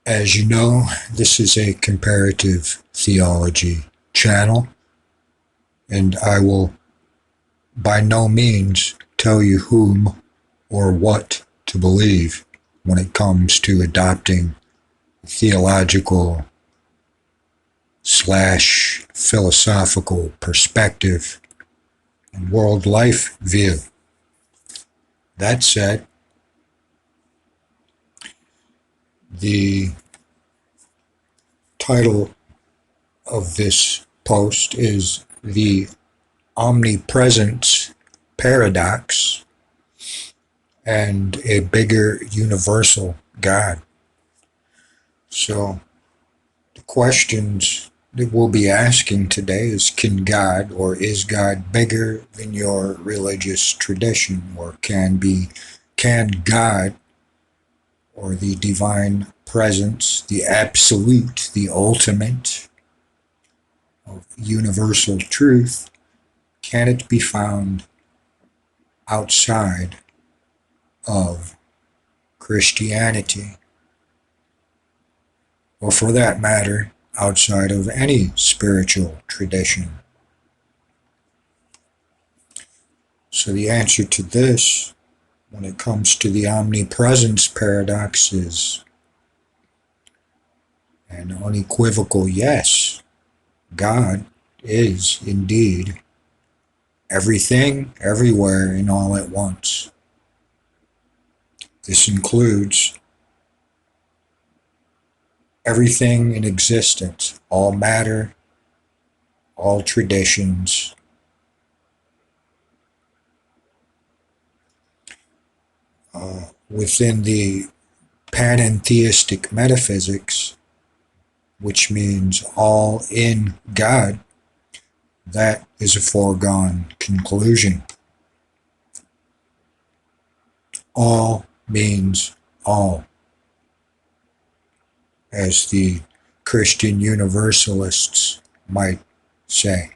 As you know, this is a comparative theology channel, and I will by no means tell you whom or what to believe when it comes to adopting theological slash philosophical perspective and world life view. That said, the title of this post is The Omnipresence Paradox and a Bigger Universal God. So the questions that we'll be asking today is, can God or is God bigger than your religious tradition? Or can God or the divine presence, the absolute, the ultimate of universal truth, can it be found outside of Christianity? Or for that matter, outside of any spiritual tradition? So the answer to this, when it comes to the omnipresence paradox, is an unequivocal yes. God is indeed everything, everywhere, and all at once. This includes everything in existence, all matter, all traditions. Within the panentheistic metaphysics, which means all in God, that is a foregone conclusion. All means all, as the Christian universalists might say.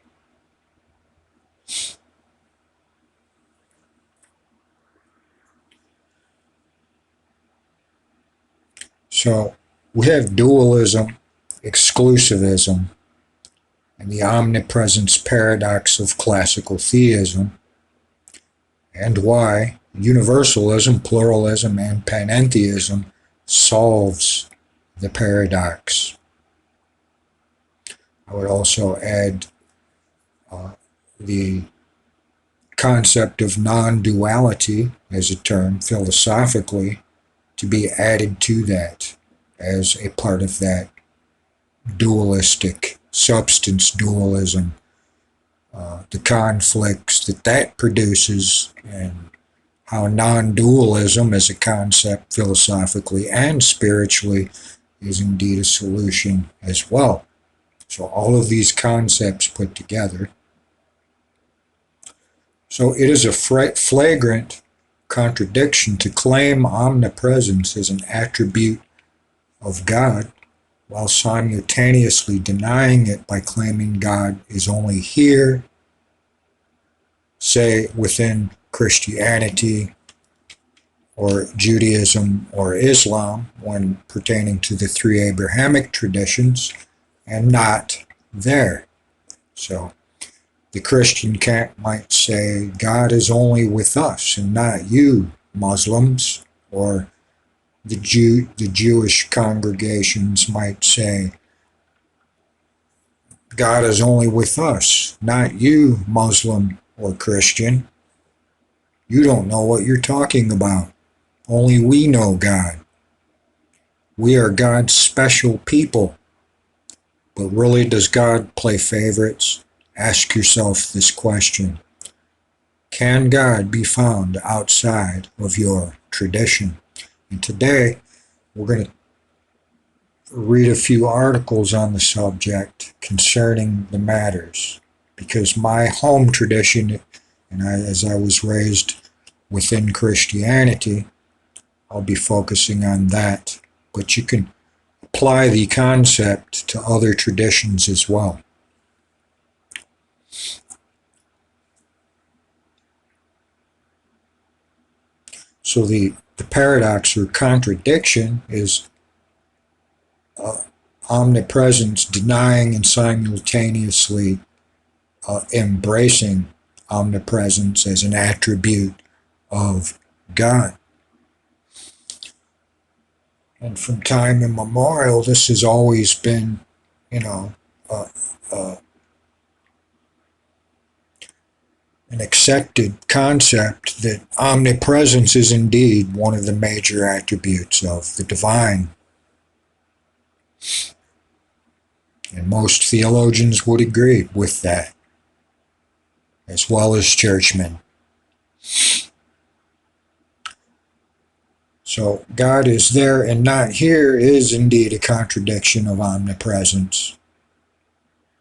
So we have dualism, exclusivism, and the omnipresence paradox of classical theism, and why universalism, pluralism, and panentheism solves the paradox. I would also add the concept of non-duality as a term philosophically to be added to that as a part of that dualistic substance dualism, the conflicts that produces, and how non-dualism as a concept philosophically and spiritually is indeed a solution as well. So all of these concepts put together. So it is a flagrant contradiction to claim omnipresence as an attribute of God while simultaneously denying it by claiming God is only here, say within Christianity or Judaism or Islam when pertaining to the three Abrahamic traditions, and not there. So the Christian camp might say God is only with us and not you, Muslims, or the Jewish congregations might say God is only with us, not you, Muslim or Christian. You don't know what you're talking about. Only we know God. We are God's special people. But really, does God play favorites? Ask yourself this question. Can God be found outside of your tradition? And today, we're going to read a few articles on the subject concerning the matters, because my home tradition, and as I was raised within Christianity, I'll be focusing on that. But you can apply the concept to other traditions as well. So the paradox or contradiction is uh, omnipresence, denying and simultaneously embracing omnipresence as an attribute of God. And from time immemorial, this has always been, you know, uh, uh, an accepted concept that omnipresence is indeed one of the major attributes of the divine. And most theologians would agree with that, as well as churchmen. So God is there and not here is indeed a contradiction of omnipresence.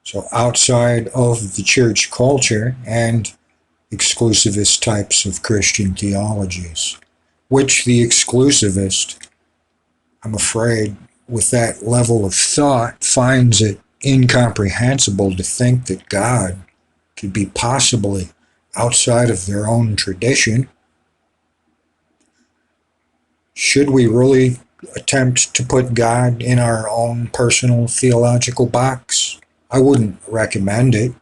So outside of the church culture and exclusivist types of Christian theologies, which the exclusivist, I'm afraid, with that level of thought, finds it incomprehensible to think that God could be possibly outside of their own tradition. Should we really attempt to put God in our own personal theological box? I wouldn't recommend it.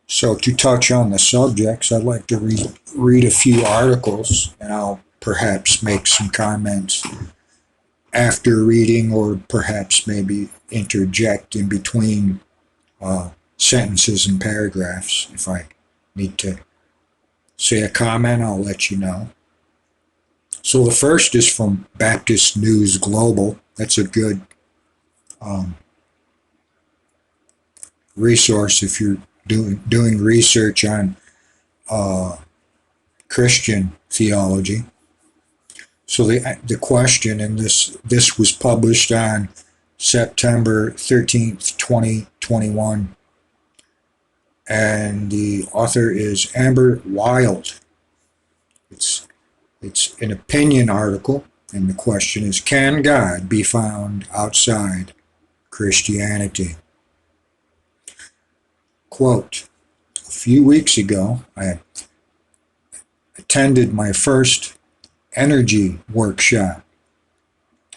So to touch on the subjects, I'd like to read a few articles, and I'll perhaps make some comments after reading, or perhaps maybe interject in between sentences and paragraphs. If I need to say a comment, I'll let you know. So the first is from Baptist News Global. That's a good resource if you're doing research on Christian theology. So the question, and this was published on September 13th, 2021, and the author is Amber Wild. It's an opinion article, and the question is, can God be found outside Christianity? Quote, a few weeks ago, I attended my first energy workshop.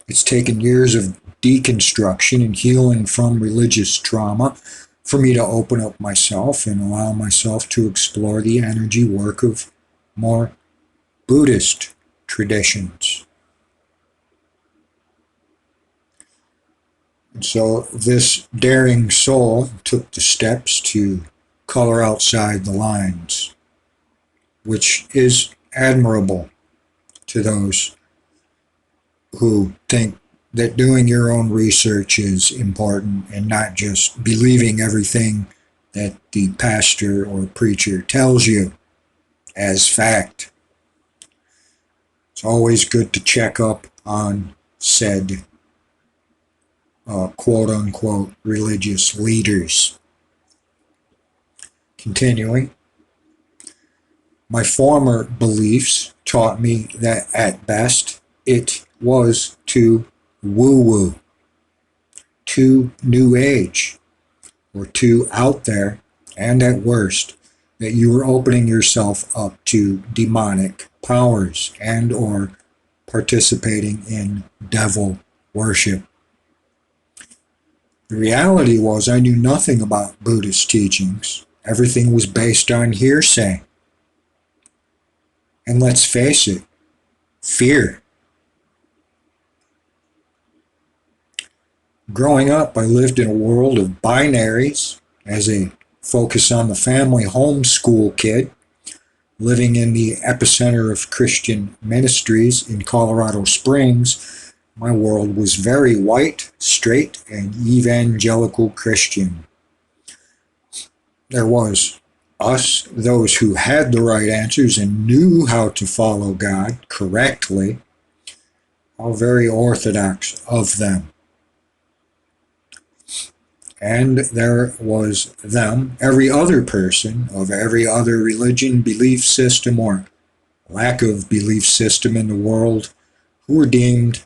It's taken years of deconstruction and healing from religious trauma for me to open up myself and allow myself to explore the energy work of more Buddhist traditions. And so this daring soul took the steps to color outside the lines, which is admirable to those who think that doing your own research is important and not just believing everything that the pastor or preacher tells you as fact. It's always good to check up on said quote-unquote religious leaders. Continuing, my former beliefs taught me that at best it was too woo-woo, too new age, or too out there, and at worst, that you were opening yourself up to demonic powers and or participating in devil worship. The reality was I knew nothing about Buddhist teachings. Everything was based on hearsay. And let's face it, fear. Growing up, I lived in a world of binaries as a focus on the family homeschool kid, living in the epicenter of Christian ministries in Colorado Springs. My world was very white, straight, and evangelical Christian. There was us, those who had the right answers and knew how to follow God correctly, all very orthodox of them. And there was them, every other person of every other religion, belief system, or lack of belief system in the world, who were deemed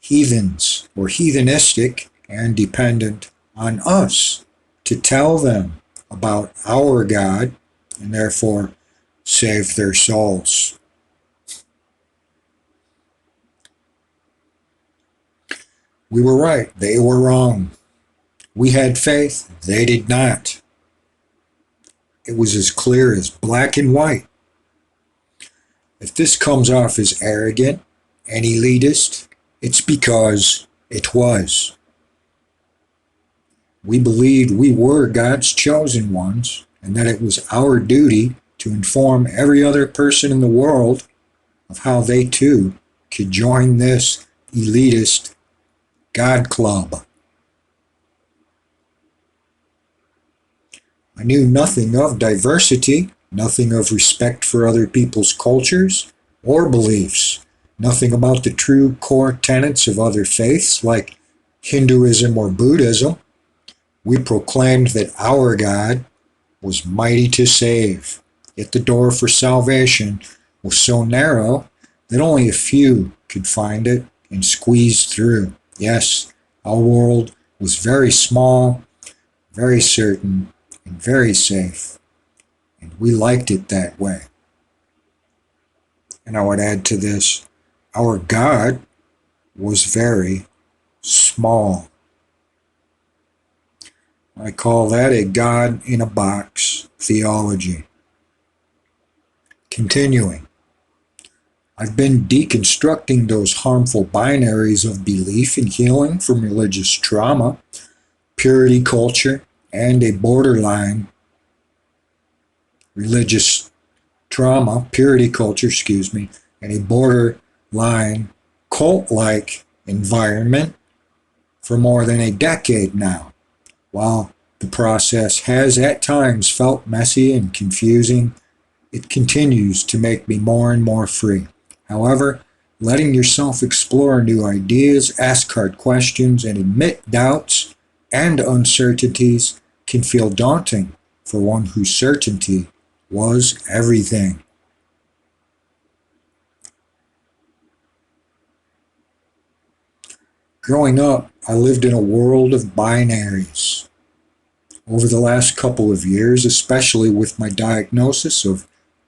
heathens or heathenistic and dependent on us to tell them about our God and therefore save their souls. We were right, they were wrong. We had faith, they did not. It was as clear as black and white. If this comes off as arrogant and elitist, it's because it was. We believed we were God's chosen ones and that it was our duty to inform every other person in the world of how they too could join this elitist God club. I knew nothing of diversity, nothing of respect for other people's cultures or beliefs, nothing about the true core tenets of other faiths like Hinduism or Buddhism. We proclaimed that our God was mighty to save, yet the door for salvation was so narrow that only a few could find it and squeeze through. Yes, our world was very small, very certain, and very safe, and we liked it that way. And I would add to this, our God was very small. I call that a God in a box theology. Continuing, I've been deconstructing those harmful binaries of belief in healing from religious trauma, purity culture, and a borderline religious trauma, purity culture, and a borderline cult-like environment for more than a decade now. While the process has at times felt messy and confusing, it continues to make me more and more free. However, letting yourself explore new ideas, ask hard questions, and admit doubts and uncertainties can feel daunting for one whose certainty was everything. Growing up, I lived in a world of binaries. Over the last couple of years, especially with my diagnosis of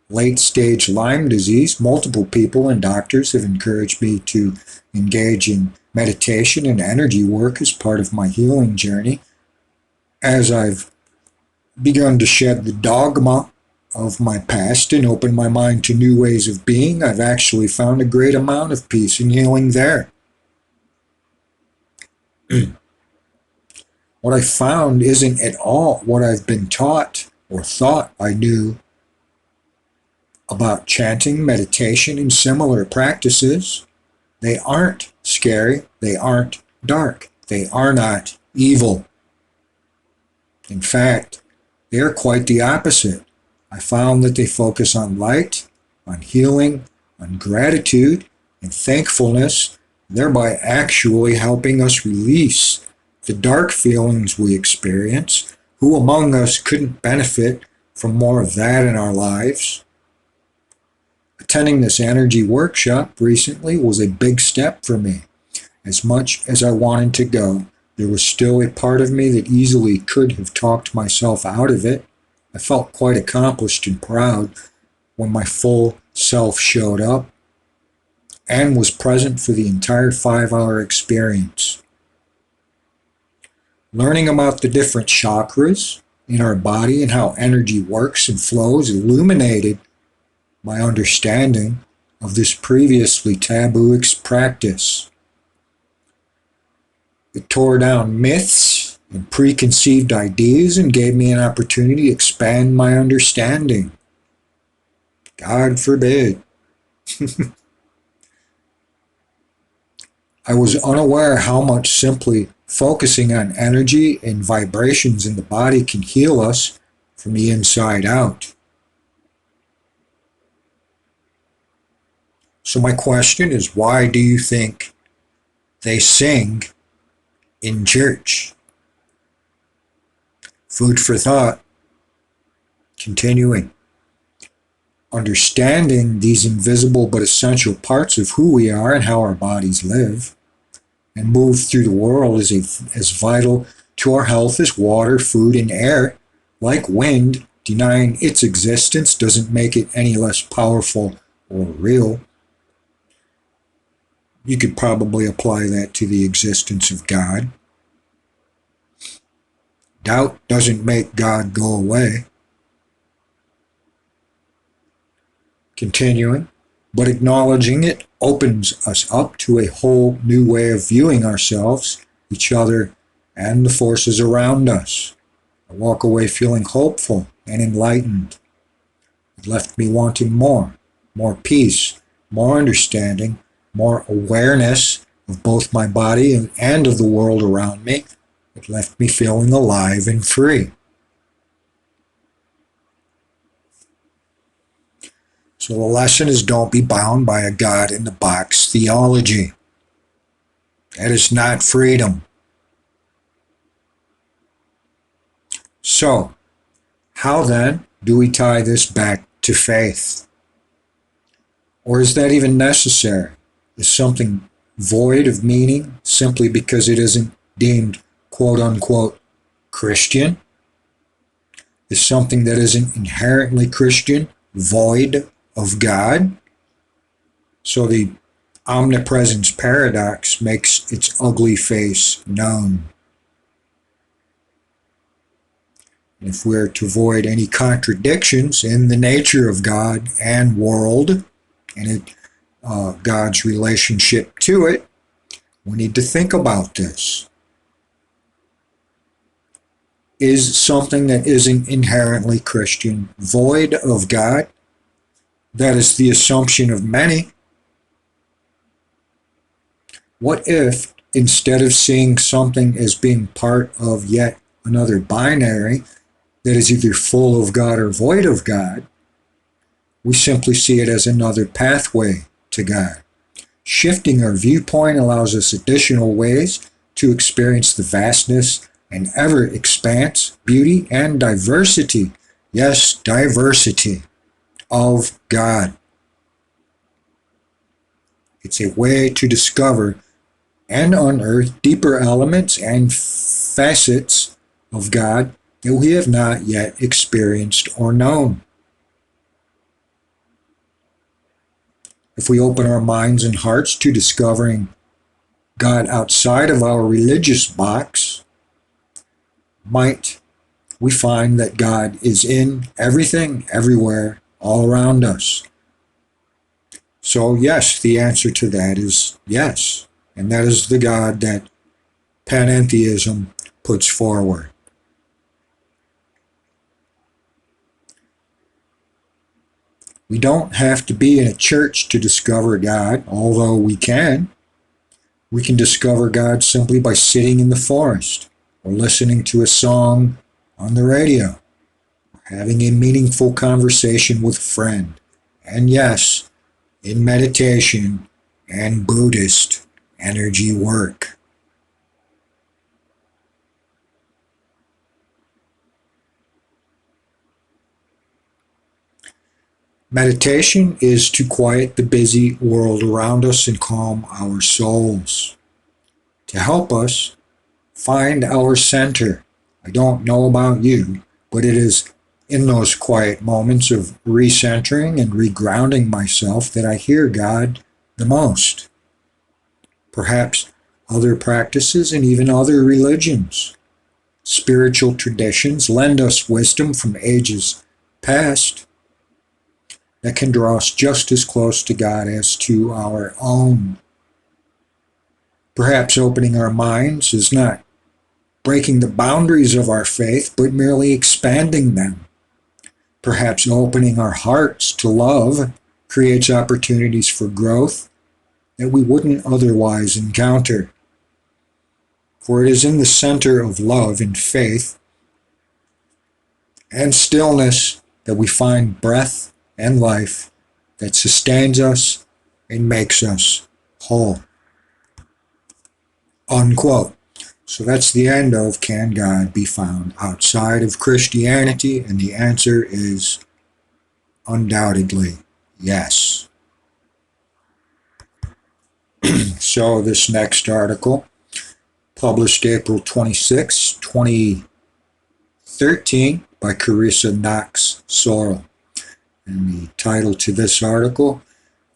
late-stage Lyme disease, multiple people and doctors have encouraged me to engage in meditation and energy work as part of my healing journey. As I've begun to shed the dogma of my past and open my mind to new ways of being, I've actually found a great amount of peace and healing there. What I found isn't at all what I've been taught or thought I knew about chanting, meditation, and similar practices. They aren't scary. They aren't dark. They are not evil. In fact, they are quite the opposite. I found that they focus on light, on healing, on gratitude, and thankfulness, thereby actually helping us release the dark feelings we experience. Who among us couldn't benefit from more of that in our lives? Attending this energy workshop recently was a big step for me. As much as I wanted to go, there was still a part of me that easily could have talked myself out of it. I felt quite accomplished and proud when my full self showed up and was present for the entire 5-hour experience. Learning about the different chakras in our body and how energy works and flows illuminated my understanding of this previously taboo practice. It tore down myths and preconceived ideas and gave me an opportunity to expand my understanding. God forbid. I was unaware how much simply focusing on energy and vibrations in the body can heal us from the inside out. So my question is, why do you think they sing in church? Food for thought. Continuing. Understanding these invisible but essential parts of who we are and how our bodies live and move through the world is as vital to our health as water, food, and air. Like wind, denying its existence doesn't make it any less powerful or real. You could probably apply that to the existence of God. Doubt doesn't make God go away. Continuing, but acknowledging it opens us up to a whole new way of viewing ourselves, each other, and the forces around us. I walk away feeling hopeful and enlightened. It left me wanting more peace, more understanding, more awareness of both my body and of the world around me. It left me feeling alive and free. So the lesson is, don't be bound by a God-in-the-box theology. That is not freedom. So, how then do we tie this back to faith? Or is that even necessary? Is something void of meaning simply because it isn't deemed quote-unquote Christian? Is something that isn't inherently Christian void of God? So the omnipresence paradox makes its ugly face known. And if we're to avoid any contradictions in the nature of God and world, and God's relationship to it, we need to think about this. Is something that isn't inherently Christian void of God? That is the assumption of many. What if, instead of seeing something as being part of yet another binary that is either full of God or void of God, we simply see it as another pathway to God? Shifting our viewpoint allows us additional ways to experience the vastness and ever expanse, beauty, and diversity. Yes, diversity of God. It's a way to discover and unearth deeper elements and facets of God that we have not yet experienced or known. If we open our minds and hearts to discovering God outside of our religious box, might we find that God is in everything, everywhere, all around us. So yes, the answer to that is yes. And that is the God that panentheism puts forward. We don't have to be in a church to discover God, although we can. We can discover God simply by sitting in the forest, or listening to a song on the radio, or having a meaningful conversation with a friend. And yes, in meditation and Buddhist energy work. Meditation is to quiet the busy world around us and calm our souls, to help us find our center. I don't know about you, but it is in those quiet moments of recentering and regrounding myself that I hear God the most. Perhaps other practices and even other religions, spiritual traditions lend us wisdom from ages past that can draw us just as close to God as to our own. Perhaps opening our minds is not breaking the boundaries of our faith, but merely expanding them. Perhaps opening our hearts to love creates opportunities for growth that we wouldn't otherwise encounter. For it is in the center of love and faith and stillness that we find breath and life that sustains us and makes us whole. Unquote. So that's the end of Can God Be Found Outside of Christianity? And the answer is undoubtedly yes. So this next article, published April 26, 2013 by Carissa Knox Sorrell. And the title to this article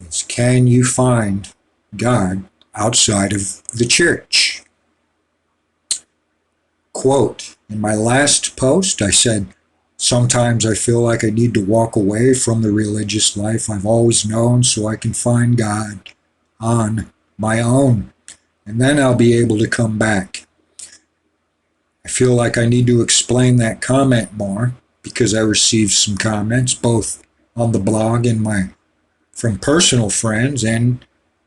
is Can You Find God outside of the church. Quote, in my last post, I said, sometimes I feel like I need to walk away from the religious life I've always known so I can find God on my own, and then I'll be able to come back. I feel like I need to explain that comment more because I received some comments both on the blog and from personal friends and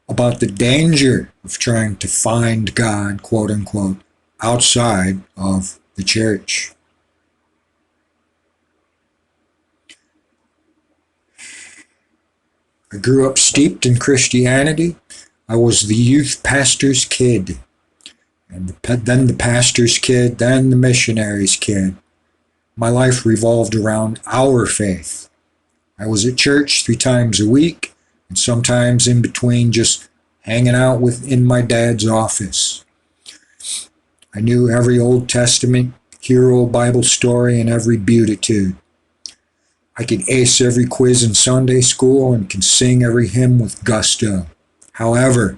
about the danger of trying to find God, quote unquote, outside of the church. I grew up steeped in Christianity. I was the youth pastor's kid, and then the pastor's kid, then the missionary's kid. My life revolved around our faith. I was at church 3 times a week, and sometimes in between just hanging out in my dad's office. I knew every Old Testament hero Bible story and every beatitude. I could ace every quiz in Sunday school and could sing every hymn with gusto. However,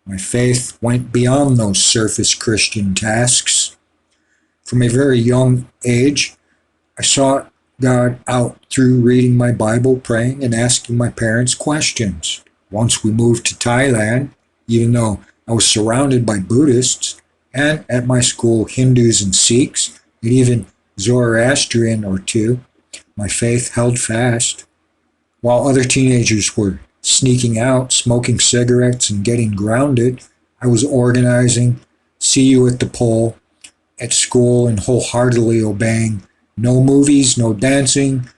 my faith went beyond those surface Christian tasks. From a very young age, I sought God out through reading my Bible, praying, and asking my parents questions. Once we moved to Thailand, even though I was surrounded by Buddhists, and at my school Hindus and Sikhs, and even Zoroastrian or two, my faith held fast. While other teenagers were sneaking out, smoking cigarettes, and getting grounded, I was organizing See You at the Pole at school and wholeheartedly obeying no movies, no dancing,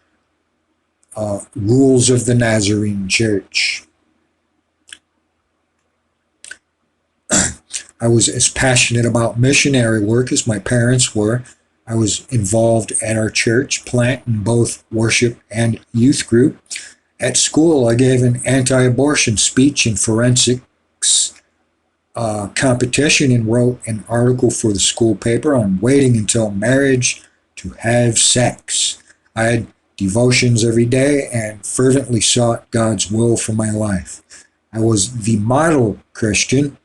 rules of the Nazarene Church. I was as passionate about missionary work as my parents were. I was involved at our church plant in both worship and youth group. At school, I gave an anti-abortion speech in forensics competition and wrote an article for the school paper on waiting until marriage to have sex. I had devotions every day and fervently sought God's will for my life. I was the model Christian.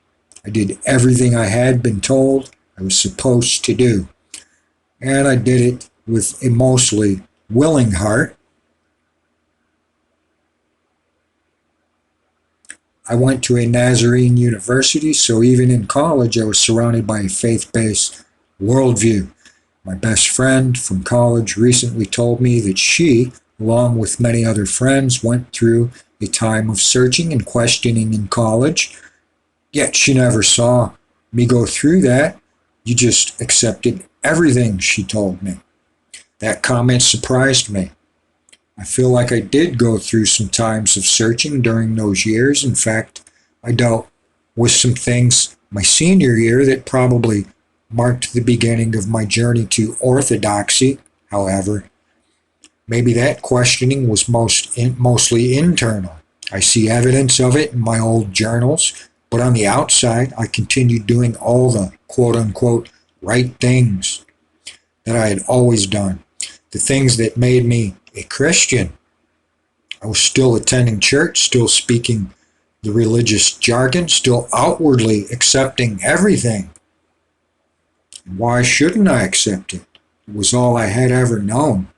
I did everything I had been told I was supposed to do. And I did it with a mostly willing heart. I went to a Nazarene university, so even in college I was surrounded by a faith-based worldview. My best friend from college recently told me that she, along with many other friends, went through a time of searching and questioning in college. Yet she never saw me go through that. You just accepted everything, she told me. That comment surprised me. I feel like I did go through some times of searching during those years. In fact, I dealt with some things my senior year that probably marked the beginning of my journey to orthodoxy. However, maybe that questioning was mostly internal. I see evidence of it in my old journals, but on the outside, I continued doing all the quote-unquote right things that I had always done, the things that made me a Christian. I was still attending church, still speaking the religious jargon, still outwardly accepting everything. Why shouldn't I accept it? It was all I had ever known.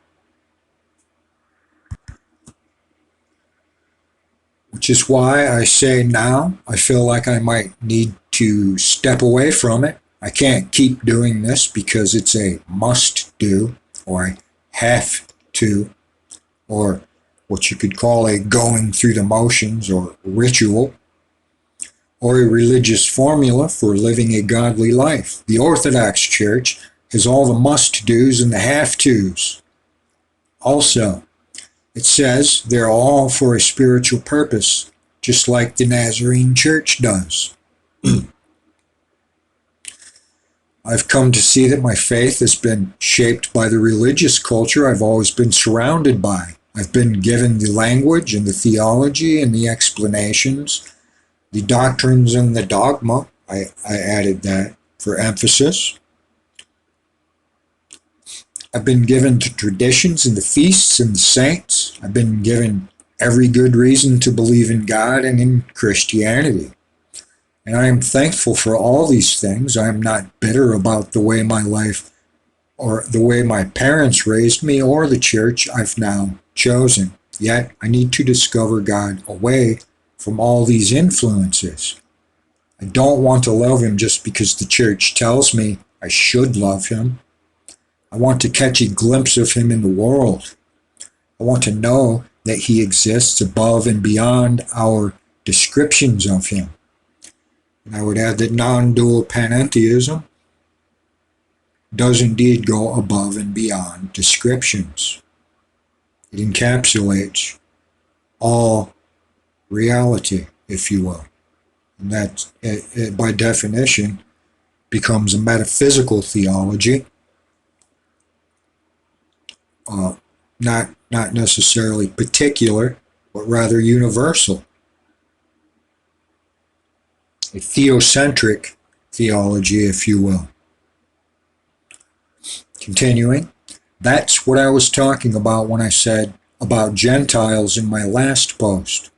Which is why I say now I feel like I might need to step away from it. I can't keep doing this because it's a must do, or I have to, or what you could call a going through the motions or ritual, or a religious formula for living a godly life. The Orthodox Church has all the must-dos and the have-tos. Also, it says they're all for a spiritual purpose, just like the Nazarene Church does. I've come to see that my faith has been shaped by the religious culture I've always been surrounded by. I've been given the language and the theology and the explanations, the doctrines and the dogma. I added that for emphasis. I've been given the traditions and the feasts and the saints. I've been given every good reason to believe in God and in Christianity. And I am thankful for all these things. I am not bitter about the way my life or the way my parents raised me or the church I've now chosen. Yet I need to discover God away from all these influences. I don't want to love him just because the church tells me I should love him. I want to catch a glimpse of him in the world. I want to know that he exists above and beyond our descriptions of him. And I would add that non-dual panentheism does indeed go above and beyond descriptions. It encapsulates all reality, if you will. And that, by definition, becomes a metaphysical theology, not necessarily particular, but rather universal. A theocentric theology, if you will. Continuing, that's what I was talking about when I said about Gentiles in my last post.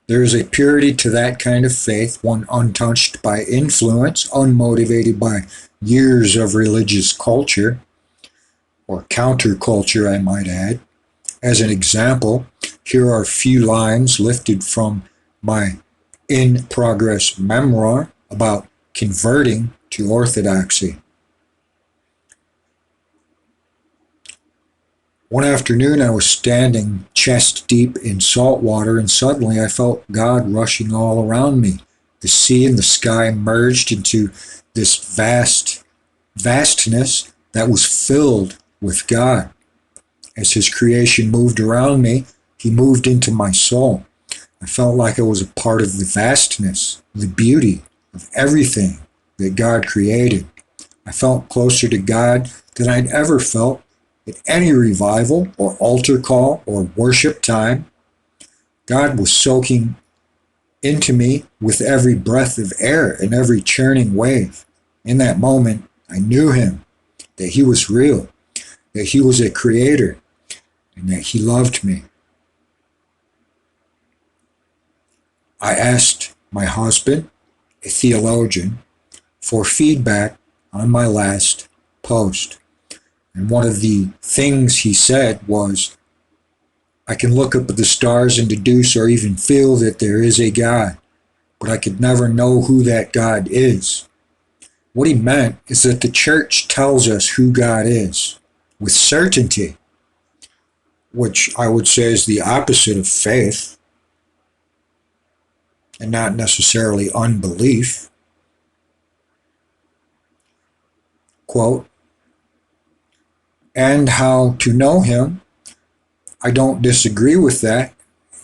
There is a purity to that kind of faith, one untouched by influence, unmotivated by years of religious culture, or counterculture, I might add. As an example, here are a few lines lifted from my in-progress memoir about converting to orthodoxy. One afternoon I was standing chest deep in salt water, and suddenly I felt God rushing all around me. The sea and the sky merged into this vastness that was filled with God. As his creation moved around me, he moved into my soul. I felt like I was a part of the vastness, the beauty of everything that God created. I felt closer to God than I'd ever felt at any revival or altar call or worship time. God was soaking into me with every breath of air and every churning wave. In that moment, I knew him, that he was real, that he was a creator, and that he loved me. I asked my husband, a theologian, for feedback on my last post. And one of the things he said was, I can look up at the stars and deduce or even feel that there is a God, but I could never know who that God is. What he meant is that the church tells us who God is with certainty, which I would say is the opposite of faith and not necessarily unbelief. Quote, and how to know him, I don't disagree with that.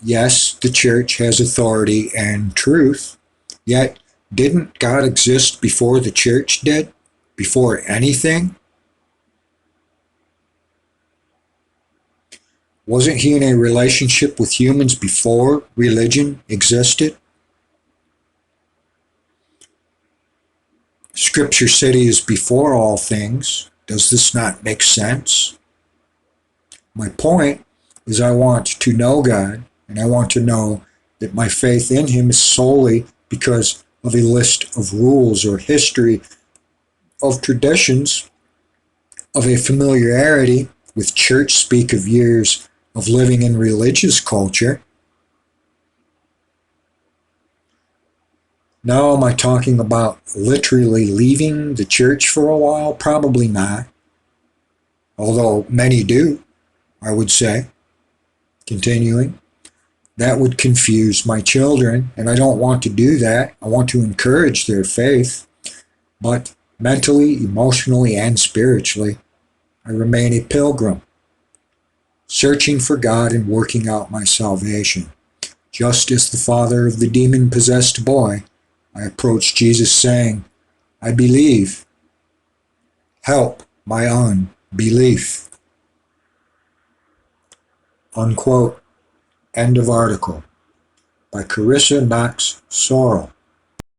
Yes, the church has authority and truth, yet didn't God exist before the church did? Before anything? Wasn't he in a relationship with humans before religion existed? Scripture said he is before all things. Does this not make sense? My point is I want to know God, and I want to know that my faith in him is solely because of a list of rules or history of traditions, of a familiarity with church speak of years of living in religious culture. Now, am I talking about literally leaving the church for a while? Probably not. Although many do, I would say. Continuing, that would confuse my children, and I don't want to do that. I want to encourage their faith, but mentally, emotionally, and spiritually, I remain a pilgrim, searching for God and working out my salvation. Just as the father of the demon-possessed boy, I approached Jesus saying, I believe. Help my unbelief. Unquote. End of article. By Carissa Knox Sorrell.